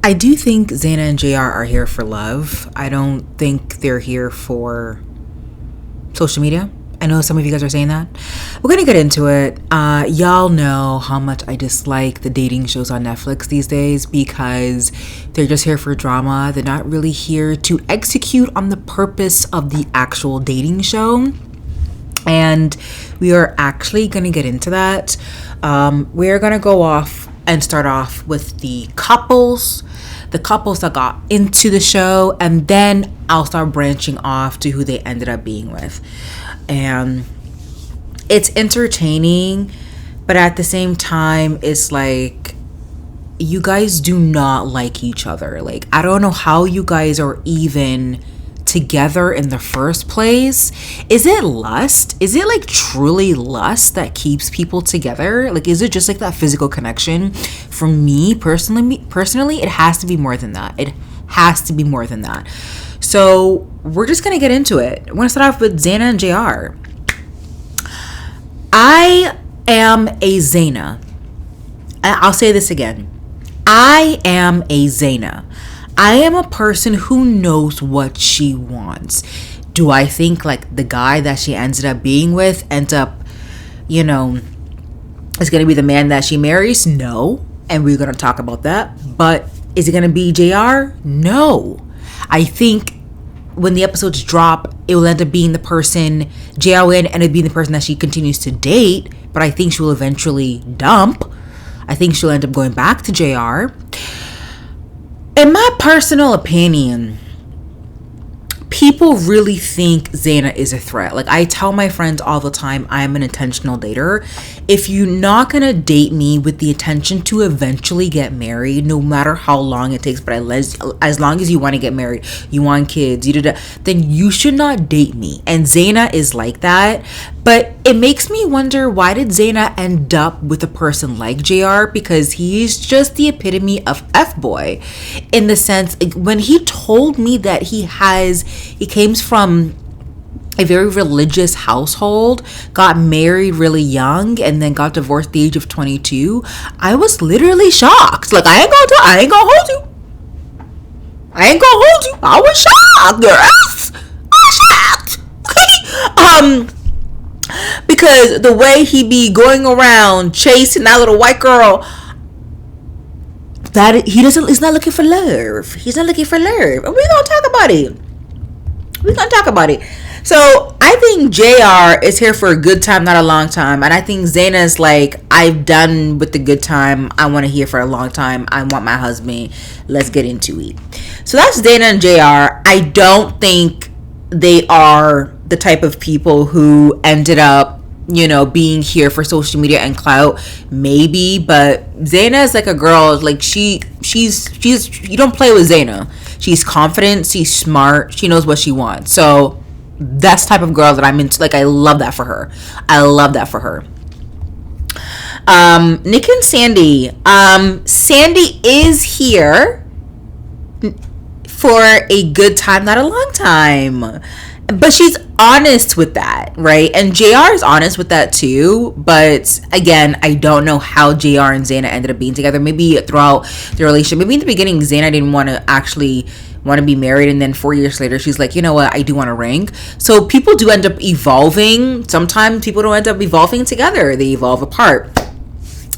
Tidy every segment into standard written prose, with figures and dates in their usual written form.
I do think Zaina and JR are here for love. I don't think they're here for social media. I know some of you guys are saying that. We're gonna get into it. Y'all know how much I dislike the dating shows on Netflix these days because they're just here for drama. They're not really here to execute on the purpose of the actual dating show. And we are actually gonna get into that. We're gonna go off and start off with the couples that got into the show, and then I'll start branching off to who they ended up being with. And it's entertaining, but at the same time, it's like, you guys do not like each other. Like, I don't know how you guys are even together in the first place. Is it lust? Is it like truly lust that keeps people together? Like, is it just like that physical connection? For me personally, it has to be more than that. It has to be more than that. So we're just gonna get into it. I want to start off with Zaina and JR. I am a Zaina. I'll say this again. I am a Zaina. I am a person who knows what she wants. Do I think like the guy that she ended up being with is going to be the man that she marries? No. And we're going to talk about that. But is it going to be JR? No. I think when the episodes drop, it will end up being the person, JR will end up being the person that she continues to date. But I think she will eventually dump. I think she'll end up going back to JR. In my personal opinion, people really think Zaina is a threat. Like, I tell my friends all the time, I am an intentional dater. If you're not gonna date me with the intention to eventually get married, no matter how long it takes, but as long as you want to get married, you want kids, then you should not date me. And Zaina is like that. But it makes me wonder, why did Zaina end up with a person like JR? Because he's just the epitome of F-boy, in the sense, when he told me that he came from a very religious household, got married really young, and then got divorced at the age of 22, I was literally shocked. Like, I ain't gonna hold you. I was shocked, girls. I was shocked. Okay. Because the way he be going around chasing that little white girl, that he's not looking for love. He's not looking for love. And we're gonna talk about it. So I think JR is here for a good time, not a long time. And I think Zaina's like, I've done with the good time. I want to hear for a long time. I want my husband. Let's get into it. So that's Zaina and JR. I don't think they are the type of people who ended up, being here for social media and clout. Maybe, but Zaina is like a girl, like she's you don't play with Zaina. She's confident, she's smart, she knows what she wants. So that's the type of girl that I'm into. Like, I love that for her. Nick and Sandy. Sandy is here for a good time, not a long time. But she's honest with that, right? And JR is honest with that too. But again, I don't know how JR and Zaina ended up being together. Maybe throughout the relationship. Maybe in the beginning, Zaina didn't want to be married, and then 4 years later she's like, you know what, I do want a ring. So people do end up evolving. Sometimes people don't end up evolving together, they evolve apart.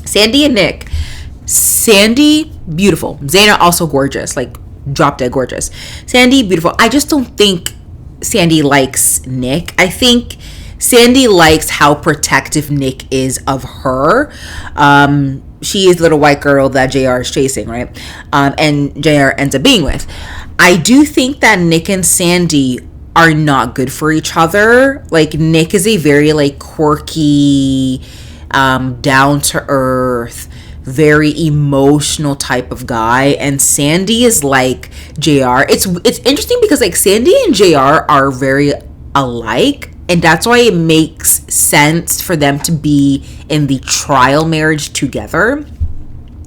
Sandy and Nick. Sandy, beautiful. Zaina, also gorgeous, like drop dead gorgeous. Sandy, beautiful. I just don't think Sandy likes Nick. I think Sandy likes how protective Nick is of her. She is the little white girl that JR is chasing, right? And JR ends up being with. I do think that Nick and Sandy are not good for each other. Like, Nick is a very like quirky, down to earth, very emotional type of guy, and Sandy is like JR. It's interesting because like Sandy and JR are very alike, and that's why it makes sense for them to be in the trial marriage together.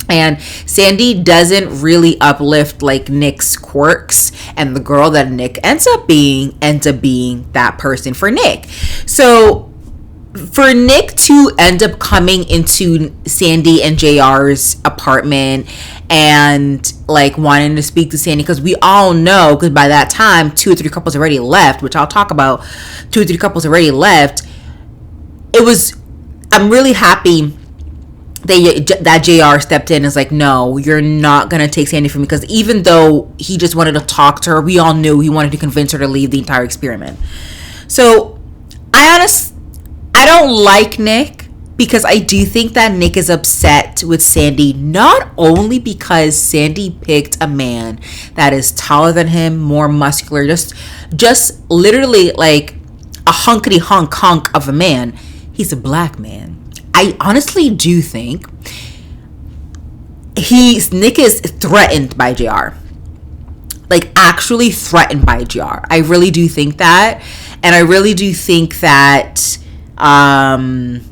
And Sandy doesn't really uplift like Nick's quirks, and the girl that Nick ends up being that person for Nick. So for Nick to end up coming into Sandy and JR's apartment and like wanting to speak to Sandy, because we all know, because by that time 2 or 3 couples already left, which I'll talk about. 2 or 3 couples already left. I'm really happy that JR stepped in and is like, no, you're not gonna take Sandy from me, because even though he just wanted to talk to her, we all knew he wanted to convince her to leave the entire experiment. So I don't like Nick, because I do think that Nick is upset with Sandy, not only because Sandy picked a man that is taller than him, more muscular, just literally like a hunkety hunk of a man. He's a black man. I honestly do think Nick is threatened by JR. Like, actually threatened by JR. I really do think that. And I really do think that I'm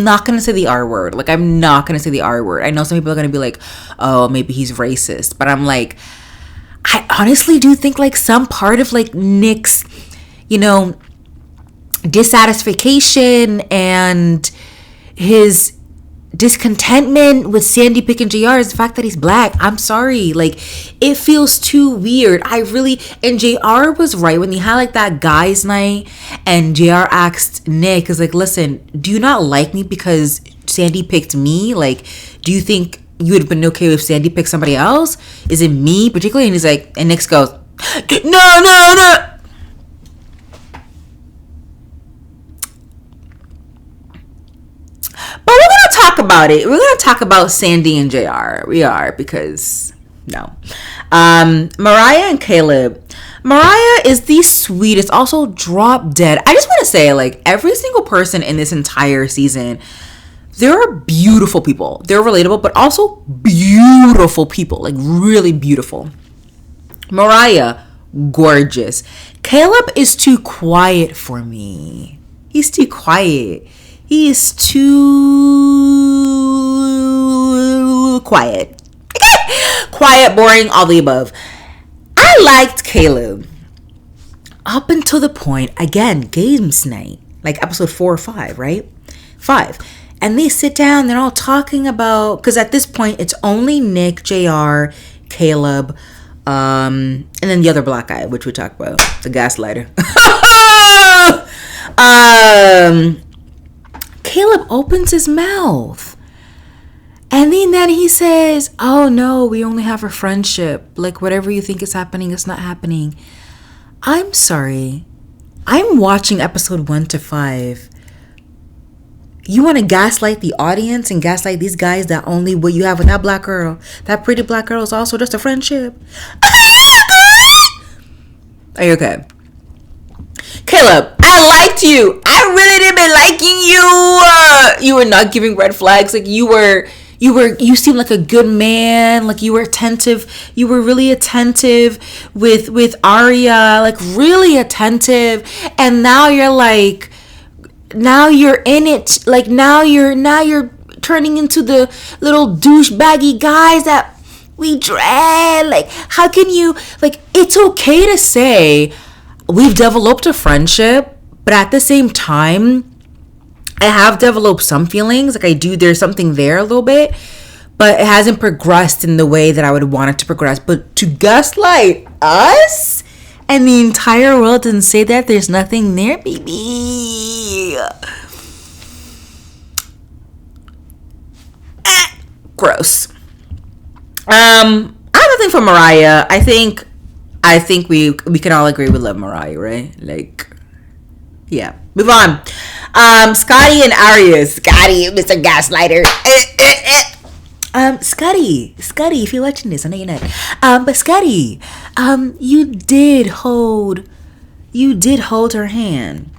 not going to say the R word. Like, I'm not going to say the R word. I know some people are going to be like, oh, maybe he's racist. But I'm like, I honestly do think like some part of like Nick's, dissatisfaction and his discontentment with Sandy picking JR is the fact that he's black. I'm sorry. Like, it feels too weird. And JR was right when he had like that guys' night and JR asked Nick, is like, listen, do you not like me because Sandy picked me? Like, do you think you would have been okay if Sandy picked somebody else? Is it me particularly? And he's like, and Nick goes, no. But we're going to talk about it. We're going to talk about Sandy and JR. We are, because no. Mariah and Caleb. Mariah is the sweetest, also drop dead. I just want to say, like, every single person in this entire season, they're beautiful people. They're relatable, but also beautiful people. Like, really beautiful. Mariah, gorgeous. Caleb is too quiet for me. He's too quiet. He is too quiet. Quiet, boring, all the above. I liked Caleb up until the point, again, games night, like episode 4 or 5, right? 5. And they sit down, they're all talking about, because at this point, it's only Nick, JR, Caleb, and then the other black guy, which we talked about, the gaslighter. Caleb opens his mouth. And then he says, oh no, we only have a friendship. Like, whatever you think is happening, it's not happening. I'm sorry. I'm watching episode 1 to 5. You want to gaslight the audience and gaslight these guys that only what you have with that black girl, that pretty black girl, is also just a friendship? Are you okay? Caleb, I liked you. I really didn't been liking you. You were not giving red flags. Like, you seemed like a good man. Like, you were attentive. You were really attentive with Arya. Like, really attentive. And now you're like, now you're in it. Like, now you're turning into the little douchebaggy guys that we dread. Like, how can you, like, it's okay to say we've developed a friendship, but at the same time, I have developed some feelings. Like, I do, there's something there a little bit, but it hasn't progressed in the way that I would want it to progress. But to gaslight us and the entire world and say that there's nothing there, baby. Gross. I have nothing for Mariah. I think we can all agree we love Mariah, right? Like, yeah. Move on. Scotty and Arya. Scotty, Mr. Gaslighter. Scotty, if you're watching this, I know you're not. But Scotty, you did hold her hand.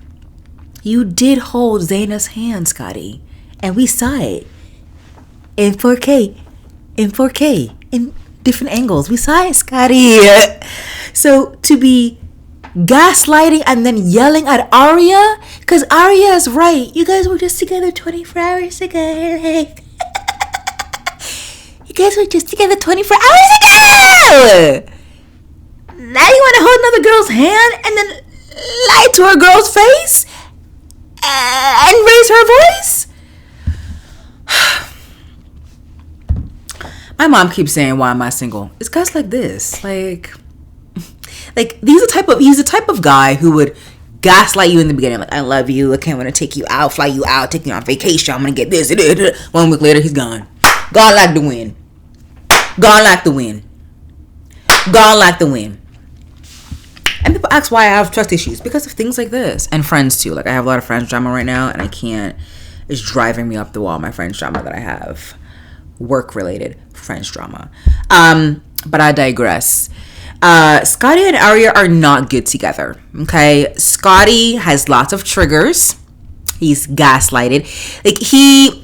You did hold Zaina's hand, Scotty, and we saw it in 4K, in different angles. We saw it, Scotty. So to be gaslighting and then yelling at Arya, because Arya is right. You guys were just together 24 hours ago. Like, you guys were just together 24 hours ago. Now you want to hold another girl's hand and then lie to a girl's face and raise her voice? My mom keeps saying, why am I single? It's guys like this. Like he's the type of guy who would gaslight you in the beginning. Like, I love you. I can't want to take you out, fly you out, take you on vacation. I'm going to get this. 1 week later, he's gone. Gone like the wind. Gone like the wind. Gone like the wind. And people ask why I have trust issues. Because of things like this. And friends too. Like, I have a lot of friends drama right now, and I can't. It's driving me up the wall, my friends drama that I have. Work-related friends drama. But I digress. Scotty and Aria are not good together. Okay? Scotty has lots of triggers. He's gaslighted. Like, he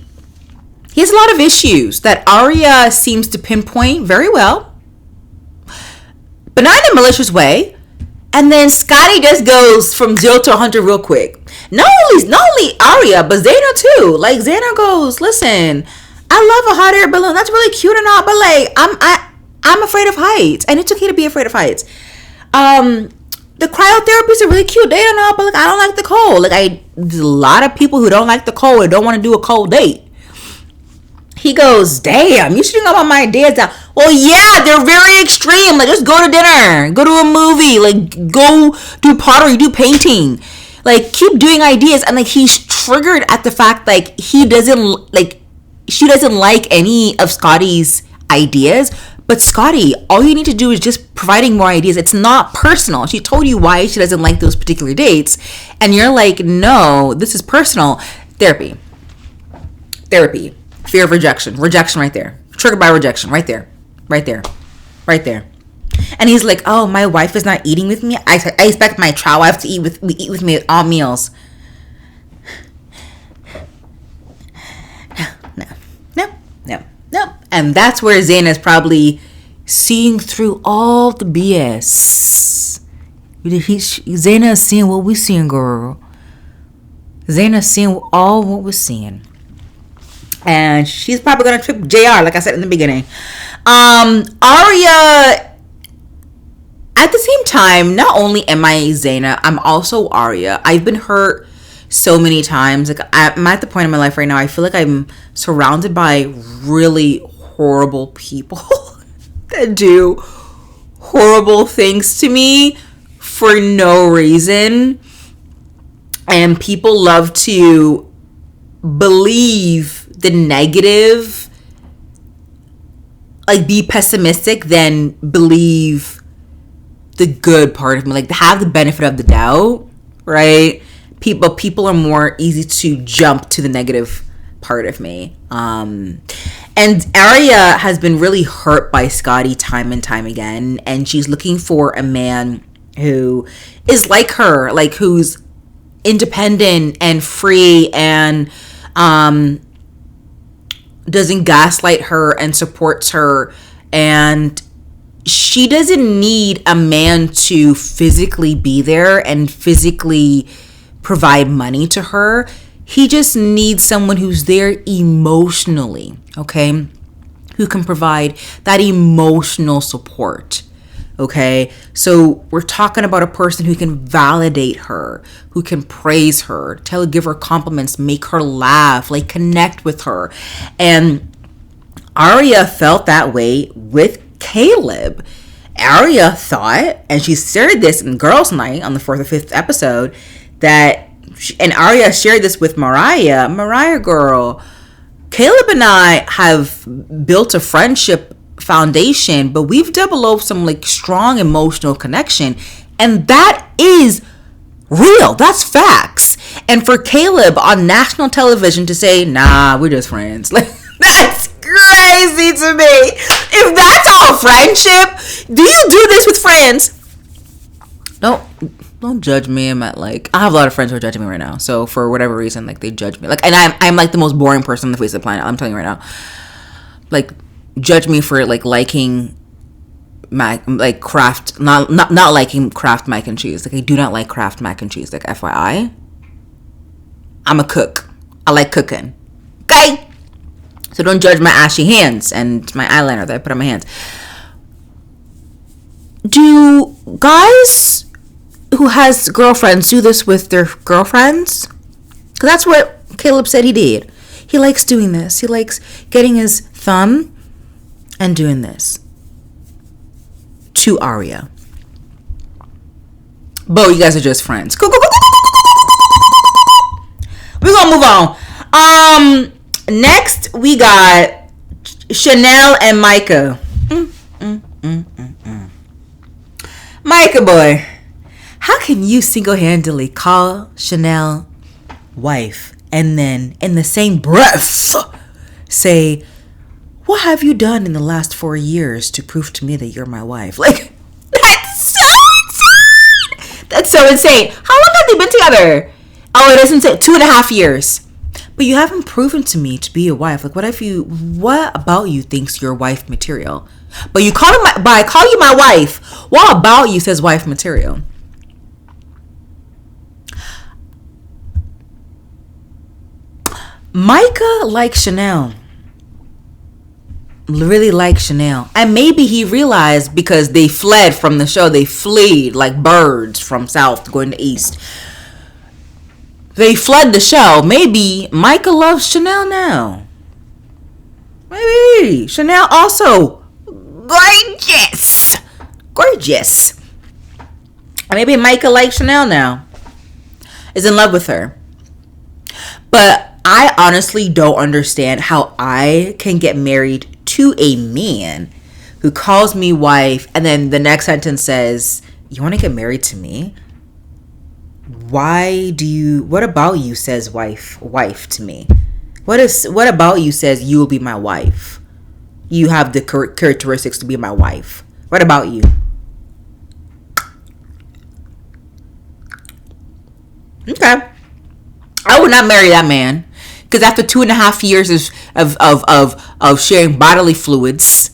has a lot of issues that Aria seems to pinpoint very well. But not in a malicious way. And then Scotty just goes from 0 to 100 real quick. Not only Aria, but Zaina too. Like, Zaina goes, listen, I love a hot air balloon. That's really cute and all, but like, I'm afraid of heights, and it's okay to be afraid of heights. The cryotherapists are really cute. They don't know, but like, I don't like the cold. Like, there's a lot of people who don't like the cold and don't want to do a cold date. He goes, damn, you shouldn't go on my ideas now. Well, yeah, they're very extreme. Like, just go to dinner, go to a movie, like, go do pottery, do painting. Like, keep doing ideas. And like, he's triggered at the fact, like, she doesn't like any of Scotty's ideas. But Scotty, all you need to do is just providing more ideas. It's not personal. She told you why she doesn't like those particular dates. And you're like, no, this is personal. Therapy. Fear of rejection. Rejection right there. Triggered by rejection right there. Right there. And he's like, oh, my wife is not eating with me. I expect my trial wife to eat with me at all meals. No. And that's where Zaina's probably seeing through all the BS. Zaina's seeing what we're seeing, girl. Zaina's seeing all what we're seeing. And she's probably going to trip JR, like I said in the beginning. Aria, at the same time, not only am I Zaina, I'm also Aria. I've been hurt so many times. Like, I'm at the point in my life right now, I feel like I'm surrounded by really horrible people that do horrible things to me for no reason. And people love to believe the negative, like, be pessimistic, then believe the good part of me, like, have the benefit of the doubt, right? People are more easy to jump to the negative part of me. And Aria has been really hurt by Scotty time and time again, and she's looking for a man who is like her, like, who's independent and free and doesn't gaslight her and supports her. And she doesn't need a man to physically be there and physically provide money to her. He just needs someone who's there emotionally, okay? Who can provide that emotional support, okay? So we're talking about a person who can validate her, who can praise her, give her compliments, make her laugh, like, connect with her. And Aria felt that way with Caleb. Aria thought, and she shared this in Girls' Night on the 4th or 5th episode, and Aria shared this with Mariah girl, Caleb and I have built a friendship foundation, but we've developed some, like, strong emotional connection, and that is real. That's facts. And for Caleb on national television to say, nah, we're just friends, like, that's crazy to me. If that's all friendship, do you do this with friends? Don't judge me. I have a lot of friends who are judging me right now. So for whatever reason, like, they judge me. Like, and I'm like the most boring person on the face of the planet. I'm telling you right now. Like, judge me for, like, liking Kraft, not liking Kraft mac and cheese. Like, I do not like Kraft mac and cheese. Like, FYI, I'm a cook. I like cooking. Okay? So don't judge my ashy hands and my eyeliner that I put on my hands. Do guys who has girlfriends do this with their girlfriends? Because that's what Caleb said he did. He likes doing this. He likes getting his thumb and doing this to Arya. Bo, you guys are just friends. We're gonna move on. Next we got Chanel and Micah. Micah boy, how can you single-handedly call Chanel wife and then in the same breath say, what have you done in the last 4 years to prove to me that you're my wife? Like, that's so insane. That's so insane. How long have they been together? Oh, it doesn't say 2.5 years. But you haven't proven to me to be your wife. Like, what about you thinks you're wife material? But you call me but I call you my wife. What about you says wife material? Micah likes Chanel. Really likes Chanel. And maybe he realized because they fled from the show. They fled like birds from south going to east. They fled the show. Maybe Micah loves Chanel now. Maybe. Chanel also gorgeous. Gorgeous. And maybe Micah likes Chanel now. Is in love with her. But I honestly don't understand how I can get married to a man who calls me wife and then the next sentence says, you want to get married to me? What about you says wife to me? What about you says you will be my wife? You have the characteristics to be my wife. What about you? Okay. I would not marry that man. Because after 2.5 years of sharing bodily fluids,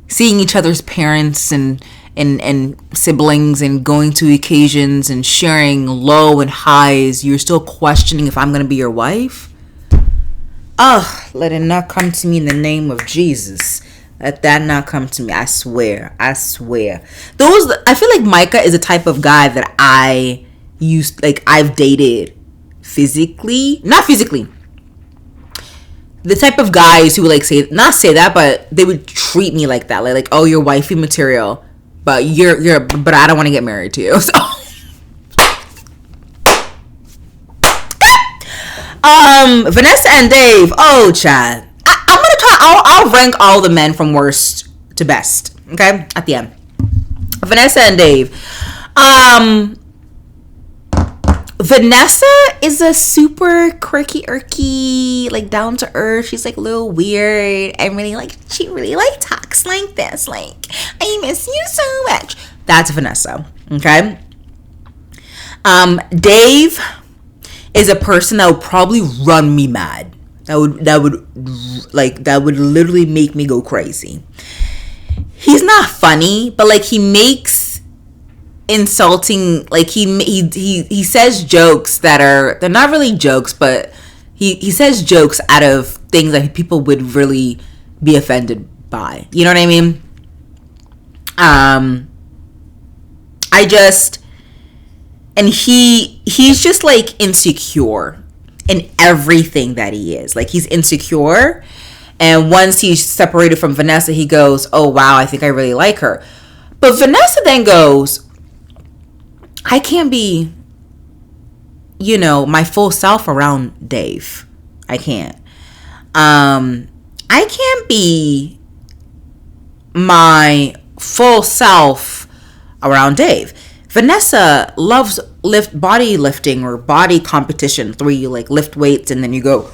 seeing each other's parents and siblings and going to occasions and sharing low and highs, you're still questioning if I'm going to be your wife? Ugh, let it not come to me in the name of Jesus. Let that not come to me. I swear. I feel like Micah is a type of guy that I've dated physically. Not physically. The type of guys who would not say that, but they would treat me like that. Like, oh, you're wifey material, but but I don't want to get married to you. So. Vanessa and Dave. Oh, Chad. I'm gonna try. I'll rank all the men from worst to best. Okay, at the end. Vanessa and Dave. Vanessa is a super quirky, irky, like down to earth. She's like a little weird and she really talks like this. Like, I miss you so much. That's Vanessa. Okay. Dave is a person that would probably run me mad. That would literally make me go crazy. He's not funny, but like he makes insulting, like he says jokes they're not really jokes, but he says jokes out of things that people would really be offended by. You know what I mean? And he's just like insecure in everything that he is. Like, he's insecure, and once he's separated from Vanessa, he goes, oh wow, I think I really like her. But Vanessa then goes, I can't be, my full self around Dave. I can't. I can't be my full self around Dave. Vanessa loves body lifting or body competition, where you like lift weights and then you go,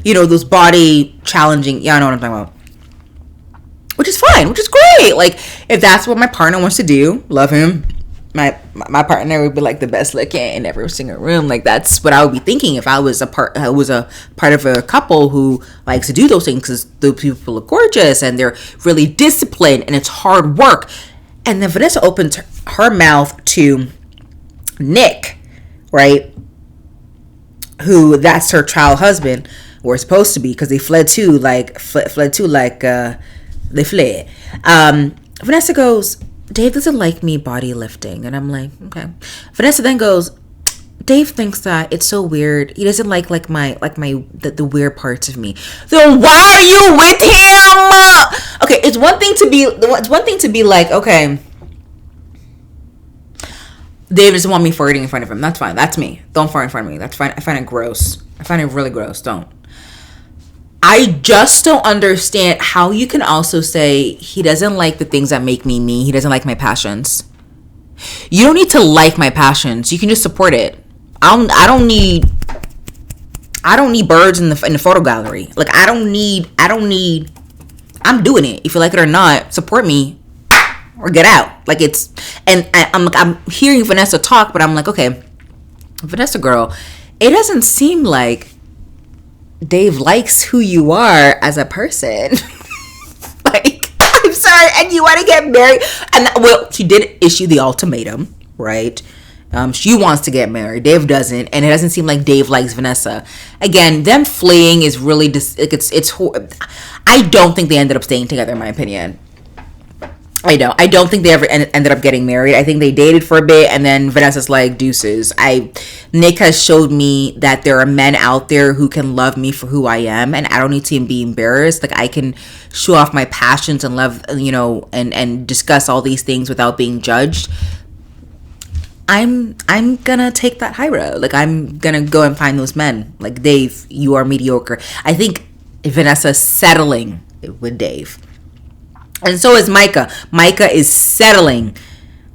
those body challenging. Yeah, I know what I'm talking about. Which is fine, which is great. Like, if that's what my partner wants to do, love him. My partner would be like the best looking in every single room. Like, that's what I would be thinking if I was a part of a couple who likes to do those things, because those people look gorgeous and they're really disciplined and it's hard work. And then Vanessa opened her mouth to Nick, right? Who, that's her child husband, or supposed to be, because they fled too. They fled. Vanessa goes, Dave doesn't like me body lifting. And I'm like, okay. Vanessa then goes, Dave thinks that it's so weird. He doesn't like the weird parts of me. Then why are you with him? Okay, it's one thing to be like, okay, Dave doesn't want me farting in front of him. That's fine. That's me. Don't fart in front of me. That's fine. I find it gross. I find it really gross. Don't. I just don't understand how you can also say he doesn't like the things that make me me. He doesn't like my passions. You don't need to like my passions. You can just support it. I don't need birds in the photo gallery. Like I don't need. I'm doing it. If you like it or not, support me or get out. Like it's, and I'm hearing Vanessa talk, but I'm like, okay, Vanessa girl, it doesn't seem like Dave likes who you are as a person. Like, I'm sorry, and you want to get married, and well, she did issue the ultimatum, right? She wants to get married. Dave doesn't, and it doesn't seem like Dave likes Vanessa. Again, them fleeing is really I don't think they ended up staying together, in my opinion. I don't think they ever ended up getting married. I think they dated for a bit, and then Vanessa's like, deuces. Nick has showed me that there are men out there who can love me for who I am, and I don't need to be embarrassed. Like I can show off my passions and love, and discuss all these things without being judged. I'm gonna take that high road. Like I'm gonna go and find those men. Like Dave, you are mediocre. I think Vanessa's settling with Dave. And so is Micah. Micah is settling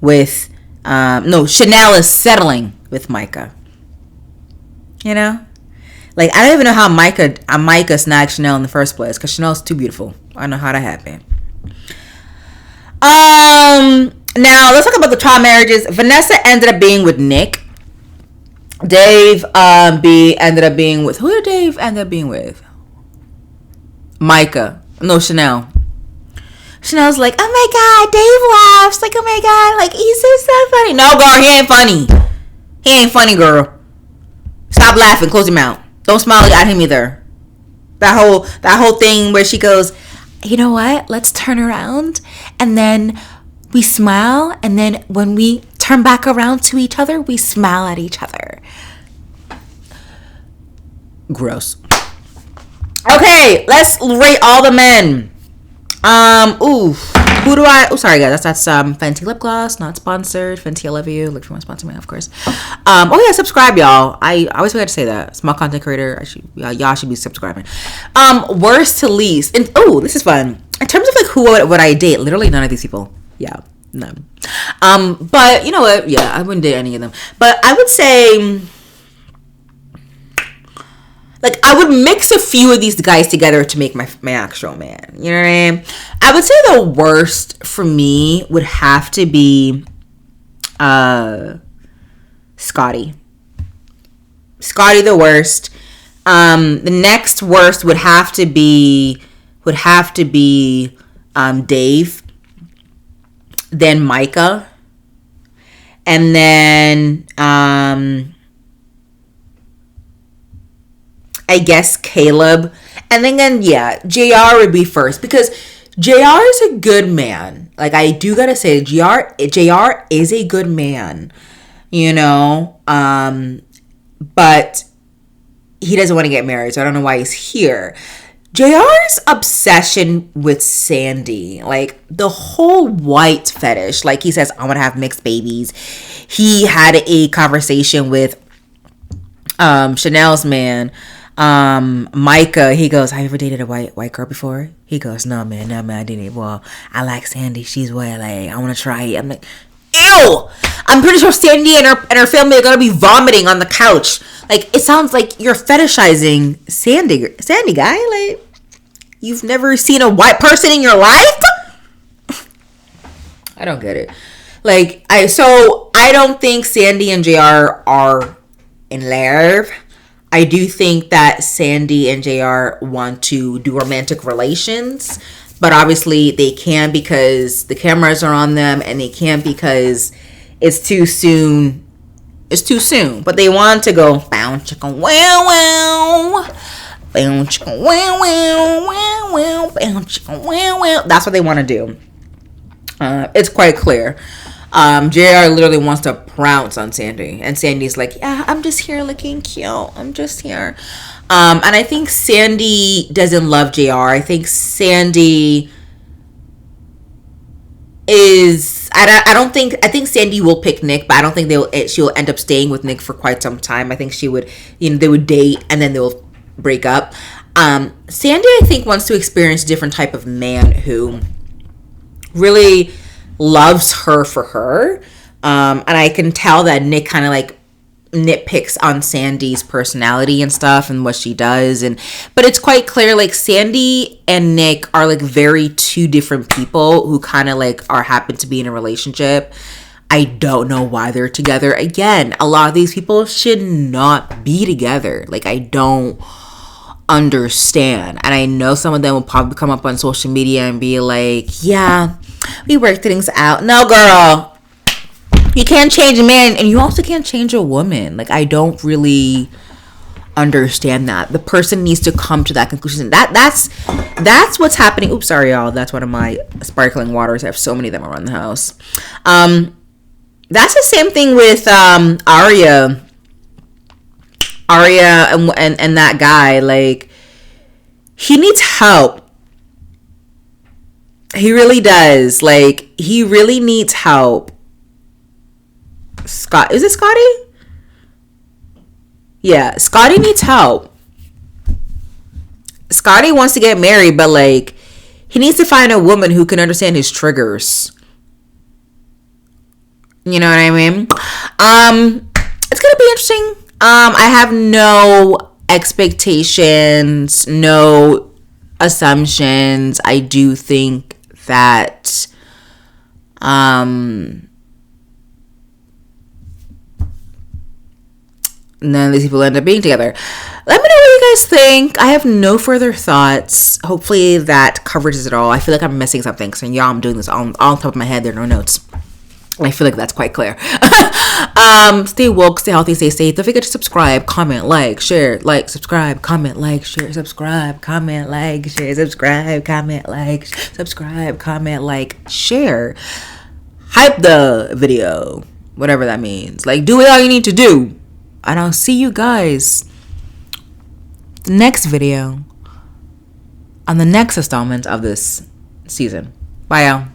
with, Chanel is settling with Micah. You know? Like, I don't even know how Micah snagged Chanel in the first place, because Chanel's too beautiful. I don't know how that happened. Now, let's talk about the trial marriages. Vanessa ended up being with Nick. Dave, ended up being with, who did Dave end up being with? Micah. No, Chanel. Chanel's like, oh my god, Dave laughs. Like, oh my god, like, he's so funny. No, girl, he ain't funny. He ain't funny, girl. Stop laughing. Close your mouth. Don't smile at him either. That whole thing where she goes, you know what? Let's turn around. And then we smile. And then when we turn back around to each other, we smile at each other. Gross. Okay, let's rate all the men. Who do I? Oh, sorry guys. That's Fenty lip gloss, not sponsored. Fenty, I love you. Look for my sponsor, man, of course. Subscribe, y'all. I always forget to say that. Small content creator. Y'all should be subscribing. Worst to least, and this is fun. In terms of like who would I date? Literally none of these people. Yeah, none. But you know what? Yeah, I wouldn't date any of them. But I would say, like, I would mix a few of these guys together to make my actual man. You know what I mean? I would say the worst for me would have to be Scotty. Scotty the worst. The next worst would have to be Dave. Then Micah. And then I guess Caleb. And then, JR would be first, because JR is a good man. Like, I do gotta say, JR is a good man, but he doesn't want to get married, so I don't know why he's here. JR's obsession with Sandy, like the whole white fetish, like he says, I want to have mixed babies. He had a conversation with Chanel's man, Micah. He goes, have you ever dated a white girl before? He goes, no man, I didn't. Well, I like Sandy. She's white. Like, I want to try it. I'm like, ew. I'm pretty sure Sandy and her family are gonna be vomiting on the couch. Like, it sounds like you're fetishizing Sandy guy. Like, you've never seen a white person in your life? I don't get it. Like, I don't think Sandy and JR are in love. I do think that Sandy and JR want to do romantic relations, but obviously they can't because the cameras are on them, and they can't because it's too soon. It's too soon. But they want to go, bow chicka wow wow, bow chicka wow wow wow wow, bow chicka wow wow. That's what they want to do. It's quite clear. JR literally wants to pounce on Sandy, and Sandy's like, "Yeah, I'm just here looking cute. I'm just here." And I think Sandy doesn't love JR. I think Sandy is. I don't think. I think Sandy will pick Nick, but I don't think she'll end up staying with Nick for quite some time. I think she would. They would date and then they'll break up. Sandy, I think, wants to experience a different type of man who really loves her for her. And I can tell that Nick kind of like nitpicks on Sandy's personality and stuff and what she does, but it's quite clear like Sandy and Nick are like very two different people who kind of like are happen to be in a relationship. I don't know why they're together. Again, a lot of these people should not be together. Like, I don't understand. And I know some of them will probably come up on social media and be like, yeah, we worked things out. No, girl, you can't change a man, and you also can't change a woman. Like, I don't really understand that. The person needs to come to that conclusion. That's what's happening. Oops, sorry, y'all. That's one of my sparkling waters. I have so many of them around the house. That's the same thing with Arya and that guy. Like, he needs help. He really does. Like, he really needs help. Scott, is it Scotty? Yeah, Scotty needs help. Scotty wants to get married, but like, he needs to find a woman who can understand his triggers. You know what I mean? It's gonna be interesting. I have no expectations, no assumptions. I do think that none of these people end up being together. Let me know what you guys think. I have no further thoughts. Hopefully that covers it all. I feel like I'm missing something, so y'all, I'm doing this all on top of my head. There are no notes. I feel like that's quite clear. Stay woke, stay healthy, stay safe. Don't forget to subscribe, comment, like, share, like, subscribe, comment, like, share, subscribe, comment, like, share, subscribe, comment, like, subscribe, comment, like, share. Hype the video, whatever that means. Like, do all you need to do. And I'll see you guys the next video on the next installment of this season. Bye, y'all.